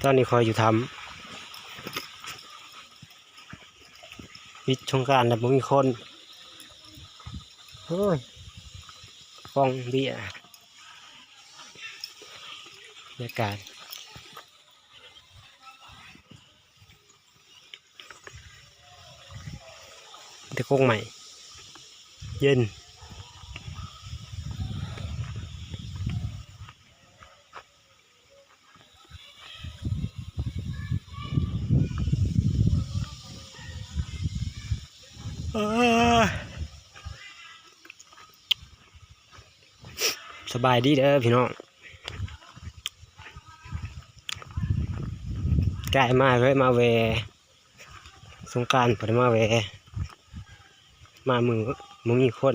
ตอนนี้คอยอยู่ทำวิทย์ชงการแต่บ่มีคนโอ้ยฟองเบี้ยบรรยากาศตะโกงใหม่เย็นสบายดีเด้อพี่น้องใกล้มากเลยมาแวสงกรานต์พอได้มาแวมามึงมีคน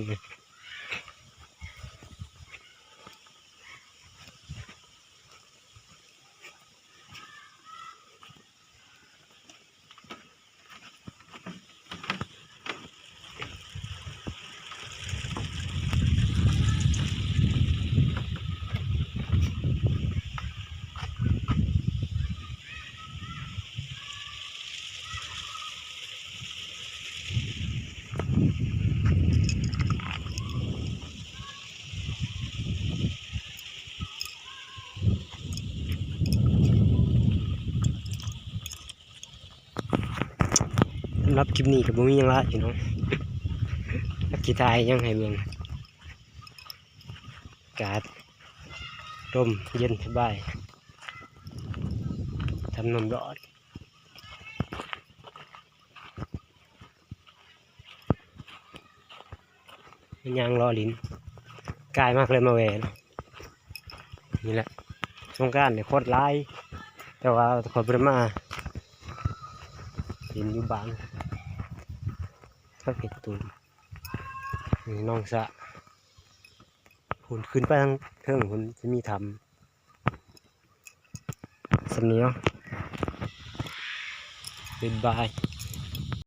รับคลิปนี้กับบุ้มียังละพี่น้องนักกีฬายังให้เมืองอากาศร่มเย็นสบายทำนมรอดยางรอลิ้นกายมากเลยมาแหวนนี่แหละสงกรานต์เนี่ยโคตรร้ายแต่ว่าคนประมาลิ้นอยู่บางก็เก็บตูนนี่น้องสะหุ่นขึ้นไปทางเทิงหุ่นจะมีทำสำเนียงบ๊ายบาย